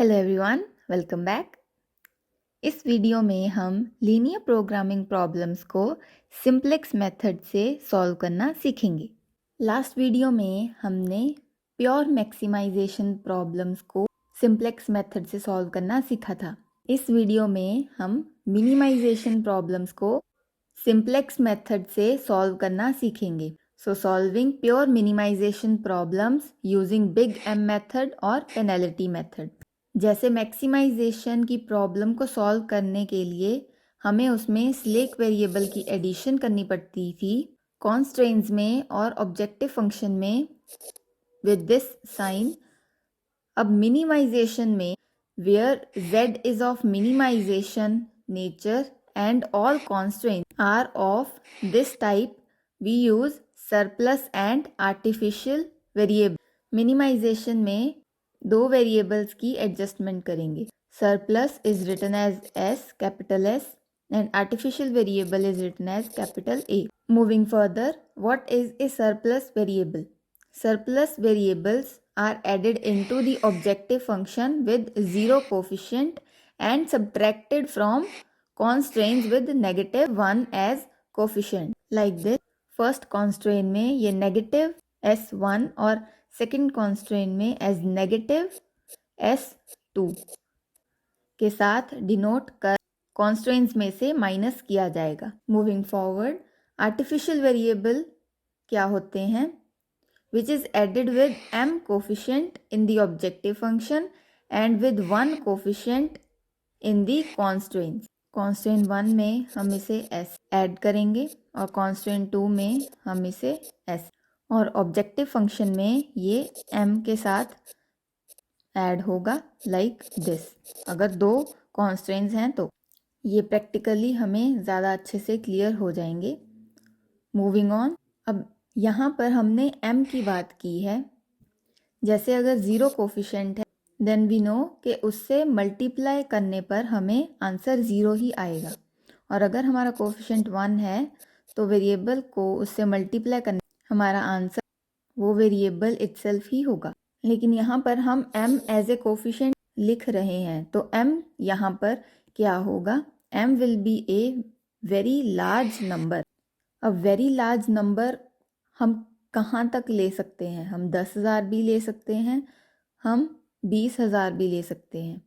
Hello everyone, welcome back. इस video में हम लीनियर प्रोग्रामिंग प्रॉब्लम्स को सिंप्लेक्स मेथड से सॉल्व करना सीखेंगे। लास्ट वीडियो में हमने प्योर मैक्सिमाइजेशन प्रॉब्लम्स को सिंप्लेक्स मेथड से सॉल्व करना सीखा था। इस वीडियो में हम मिनिमाइजेशन प्रॉब्लम्स को सिंप्लेक्स मेथड से सॉल्व करना सीखेंगे। So solving pure minimization problems using big M method और पेनल्टी मेथड। जैसे मैक्सिमाइजेशन की प्रॉब्लम को सॉल्व करने के लिए हमें उसमें स्लेक वेरिएबल की एडिशन करनी पड़ती थी कॉन्स्ट्रेंट्स में और ऑब्जेक्टिव फंक्शन में विद दिस साइन। अब मिनिमाइजेशन में where z is of minimization nature and all constraints are of this type, we use surplus and artificial variable. Minimization में दो वेरिएबल्स की एडजस्टमेंट करेंगे। Surplus is written as S, capital S, and artificial variable is written as capital A. Moving further, what is a surplus variable? Surplus variables are added into the objective function with zero coefficient and subtracted from constraints with -1 as coefficient. Like this, first constraint में ये negative S1 और second constraint में as negative S2 के साथ denote कर constraints में से minus किया जाएगा। मूविंग फॉरवर्ड, आर्टिफिशियल वेरिएबल क्या होते हैं? Which is added with m coefficient in the objective function and with 1 coefficient in the constraints. Constraint 1 में हम इसे s ऐड करेंगे और constraint 2 में हम इसे s, और ऑब्जेक्टिव फंक्शन में ये m के साथ ऐड होगा लाइक दिस। अगर दो constraints हैं तो ये प्रैक्टिकली हमें ज़्यादा अच्छे से क्लियर हो जाएंगे। मूविंग ऑन, अब यहाँ पर हमने m की बात की है। जैसे अगर ज़ीरो कोफिशेंट है देन वी नो कि उससे मल्टीप्लाई करने पर हमें आंसर ज़ीरो ही आएगा, और अगर हमारा कोफिशेंट 1 है तो वेरिएबल को उससे मल्टीप्लाई करने हमारा आंसर वो वेरिएबल इटसेल्फ ही होगा। लेकिन यहाँ पर हम m एज ए कोफिशेंट लिख रहे हैं तो m यहाँ पर क्या होगा? m will be a very large number. अब वेरी लार्ज नंबर हम कहाँ तक ले सकते हैं? हम 10,000 भी ले सकते हैं, हम 20,000 भी ले सकते हैं,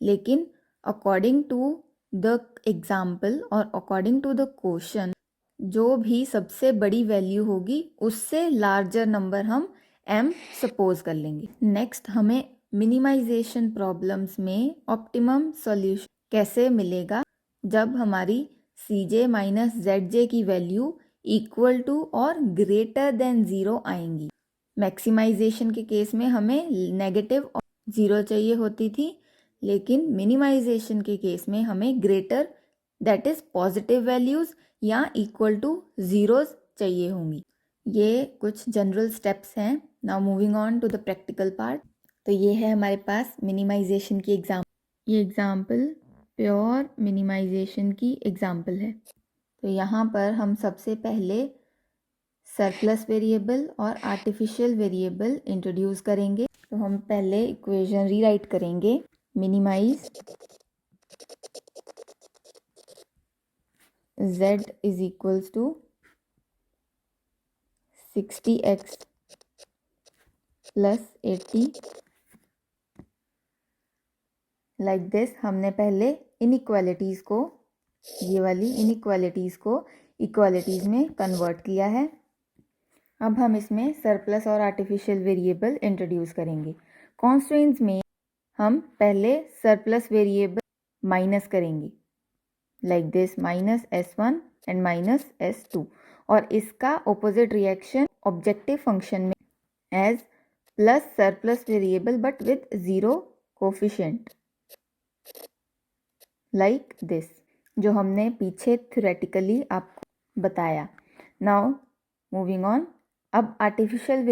लेकिन अकॉर्डिंग टू द एग्जाम्पल और अकॉर्डिंग टू द क्वेश्चन जो भी सबसे बड़ी वैल्यू होगी उससे लार्जर नंबर हम m सपोज कर लेंगे। नेक्स्ट, हमें मिनिमाइजेशन प्रॉब्लम्स में ऑप्टिमम सॉल्यूशन कैसे मिलेगा जब हमारी Cj माइनस Zj की वैल्यू इक्वल टू और ग्रेटर देन ज़ीरो आएंगी। मैक्सिमाइजेशन के केस में हमें नेगेटिव और ज़ीरो चाहिए होती थी, लेकिन मिनिमाइजेशन के केस में हमें greater that is positive values या इक्वल टू ज़ीरोज़ चाहिए होंगी। ये कुछ जनरल स्टेप्स हैं। Now moving on to the practical part. तो ये है हमारे पास मिनिमाइजेशन की एग्जाम्पल। ये एग्जाम्पल प्योर मिनिमाइजेशन की एग्जाम्पल है। तो यहाँ पर हम सबसे पहले सरप्लस वेरिएबल और आर्टिफिशियल वेरिएबल इंट्रोड्यूस करेंगे। तो हम पहले इक्वेशन रीराइट करेंगे। Minimize z is equals to 60x plus 80 like this. हमने पहले इनइक्वालिटीज़ को, ये वाली इनइक्वालिटीज़ को इक्वालिटीज़ में कन्वर्ट किया है। अब हम इसमें सरप्लस और आर्टिफिशियल वेरिएबल इंट्रोड्यूस करेंगे। कॉन्स्ट्रेंट्स में हम पहले सरप्लस वेरिएबल माइनस करेंगे like this, minus S1 and minus S2, और इसका ऑपोजिट रिएक्शन ऑब्जेक्टिव फंक्शन में as plus surplus variable but with zero coefficient like this, जो हमने पीछे थ्योरेटिकली आपको बताया। नाउ मूविंग ऑन, अब आर्टिफिशियल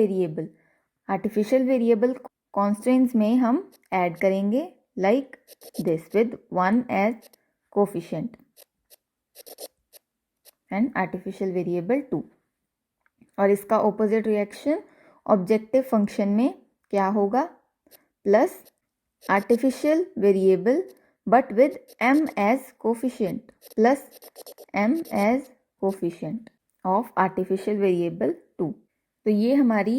वेरिएबल कॉन्स्टेंट्स में हम ऐड करेंगे like this with 1 as coefficient and artificial variable 2, और इसका ऑपोजिट रिएक्शन ऑब्जेक्टिव फंक्शन में क्या होगा? Plus artificial variable but with m as coefficient plus m as coefficient of artificial variable 2। तो ये हमारी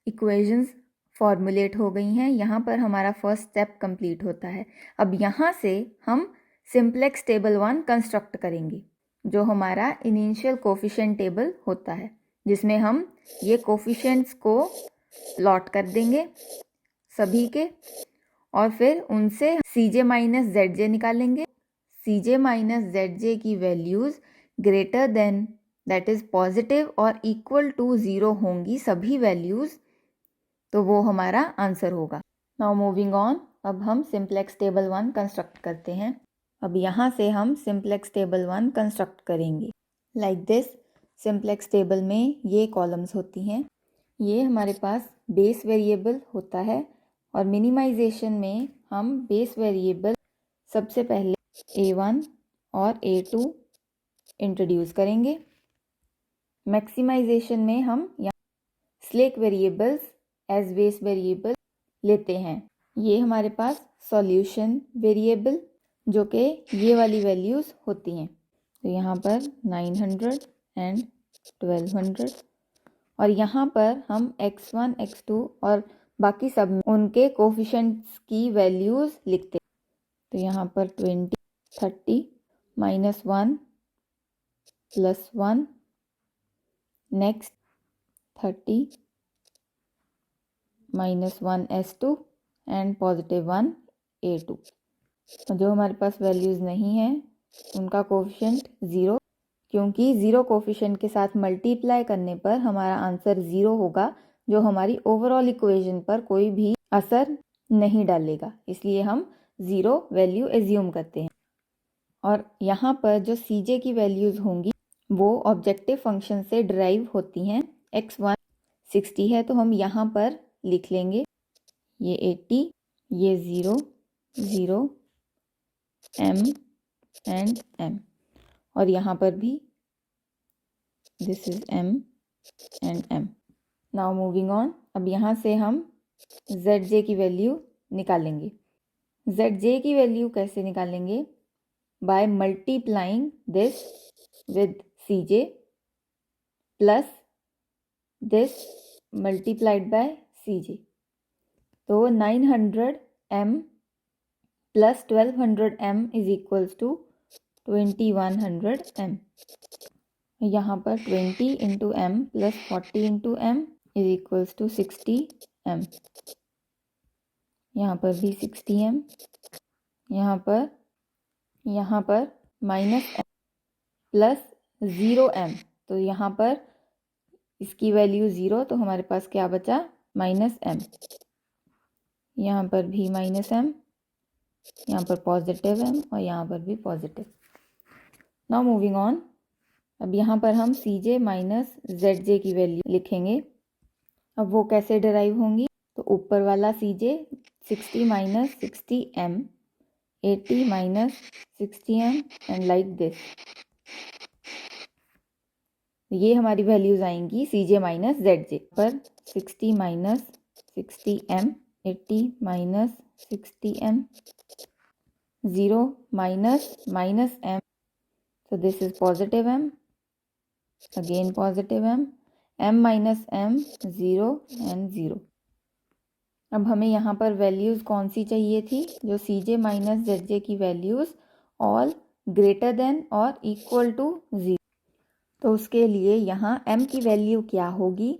इक्वेशंस फॉर्मुलेट हो गई हैं। यहाँ पर हमारा फर्स्ट स्टेप कंप्लीट होता है। अब यहाँ से हम सिंप्लेक्स टेबल 1 कंस्ट्रक्ट करेंगे, जो हमारा इनिशियल कोफिशिएंट टेबल होता है, जिसमें हम ये कोफिशिएंट्स को प्लॉट कर देंगे सभी के, और फिर उनसे Cj माइनस Zj निकालेंगे। Cj माइनस Zj की values greater than that is positive और इक्वल टू 0 होंगी सभी वैल्यूज़, तो वो हमारा आंसर होगा। नाउ मूविंग ऑन, अब हम सिंप्लेक्स टेबल 1 कंस्ट्रक्ट करते हैं। अब यहाँ से हम सिंप्लेक्स टेबल 1 कंस्ट्रक्ट करेंगे लाइक दिस। सिंप्लेक्स टेबल में ये कॉलम्स होती हैं। ये हमारे पास बेस वेरिएबल होता है, और मिनिमाइजेशन में हम बेस वेरिएबल सबसे पहले a1 और a2 इंट्रोड्यूस करेंगे। मैक्सिमाइजेशन में हम यहाँ slack variables as base variable लेते हैं। ये हमारे पास सॉल्यूशन वेरिएबल, जो कि ये वाली वैल्यूज़ होती हैं। तो यहाँ पर 900 एंड 1200, और यहाँ पर हम x1 x2 और बाकी सब उनके कोफिशिएंट्स की वैल्यूज़ लिखते हैं। तो यहाँ पर 20 30 -1 +1, नेक्स्ट 30 -1 s2 एंड +1 a2। जो हमारे पास वैल्यूज़ नहीं हैं उनका कोफिशिएंट 0, क्योंकि 0 कोफिशिएंट के साथ मल्टीप्लाई करने पर हमारा आंसर 0 होगा, जो हमारी ओवरऑल इक्वेशन पर कोई भी असर नहीं डालेगा, इसलिए हम 0 वैल्यू एज्यूम करते हैं। और यहाँ पर जो Cj की वैल्यूज़ होंगी वो ऑब्जेक्टिव फंक्शन से डिराइव होती हैं। x1 60 है तो हम यहाँ पर लिख लेंगे ये 80, ये 0 0 m एंड m, और यहाँ पर भी this is m and m। Now moving on, अब यहाँ से हम Zj की वैल्यू निकालेंगे। Zj की वैल्यू कैसे निकालेंगे? By multiplying this with Cj plus this multiplied by Cj। तो 900m plus 1200m is equals to 2100m। यहाँ पर 20 into m plus 40 into m is equals to 60m। यहाँ पर भी 60m, यहाँ पर माइनस m प्लस 0m, तो यहाँ पर इसकी वैल्यू 0, तो हमारे पास क्या बचा? -m। यहाँ पर भी -m, यहाँ पर पॉजिटिव m और यहाँ पर भी पॉजिटिव। नाउ मूविंग ऑन, अब यहाँ पर हम Cj माइनस Zj की वैल्यू लिखेंगे। अब वो कैसे डिराइव होंगी? तो ऊपर वाला Cj 60 minus 60m, 80 minus 60m and like this. ये हमारी वैल्यूज आएंगी Cj माइनस Zj पर 60 minus 60m, 80 minus 60m, 0 minus m, so this is positive m, again positive m minus m 0 and 0। अब हमें यहाँ पर वैल्यूज़ कौन सी चाहिए थी? जो Cj माइनस Zj की वैल्यूज़ ऑल ग्रेटर देन और इक्वल टू 0। तो उसके लिए यहाँ m की वैल्यू क्या होगी?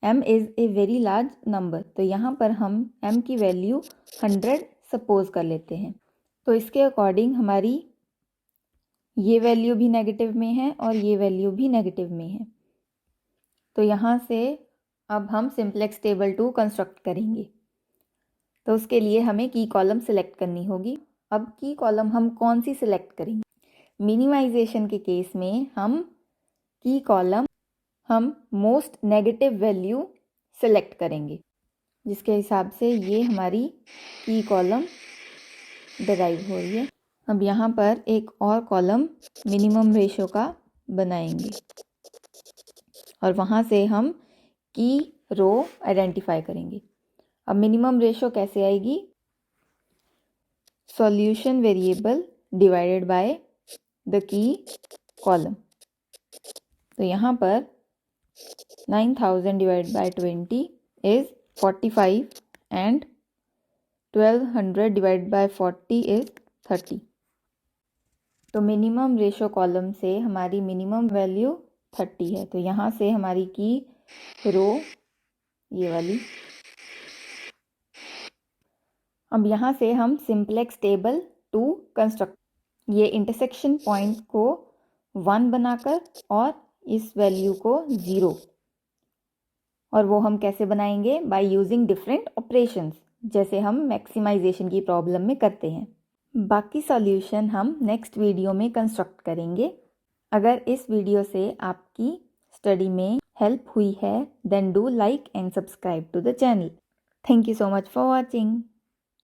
m is a very large number, तो यहाँ पर हम m की वैल्यू 100 सपोज कर लेते हैं। तो इसके अकॉर्डिंग हमारी ये वैल्यू भी नेगेटिव में है और ये वैल्यू भी नेगेटिव में है। तो यहाँ से अब हम सिंप्लेक्स टेबल 2 कंस्ट्रक्ट करेंगे। तो उसके लिए हमें की कॉलम सिलेक्ट करनी होगी। अब की कॉलम हम कौन सी सिलेक्ट करेंगे? मिनिमाइजेशन के केस में हम की कॉलम हम मोस्ट नेगेटिव वैल्यू सिलेक्ट करेंगे, जिसके हिसाब से ये हमारी की कॉलम डिराइव हो रही है। अब यहाँ पर एक और कॉलम मिनिमम रेशो का बनाएंगे और वहाँ से हम की रो आइडेंटिफाई करेंगे। अब मिनिमम रेशो कैसे आएगी? solution variable divided by the key column. तो यहाँ पर 9000 divided by 20 is 45 and 1200 divided by 40 is 30. तो मिनिमम रेशो कॉलम से हमारी मिनिमम वैल्यू 30 है। तो यहाँ से हमारी की रो ये वाली। अब यहाँ से हम सिंप्लेक्स टेबल 2 कंस्ट्रक्ट, ये इंटरसेक्शन पॉइंट को 1 बनाकर और इस वैल्यू को 0, और वो हम कैसे बनाएंगे? बाय यूजिंग डिफरेंट ऑपरेशंस, जैसे हम मैक्सिमाइजेशन की प्रॉब्लम में करते हैं। बाकी सॉल्यूशन हम नेक्स्ट वीडियो में कंस्ट्रक्ट करेंगे। अगर इस वीडियो से आपकी स्टडी में हेल्प हुई है, then do like and subscribe to the channel. Thank you so much for watching.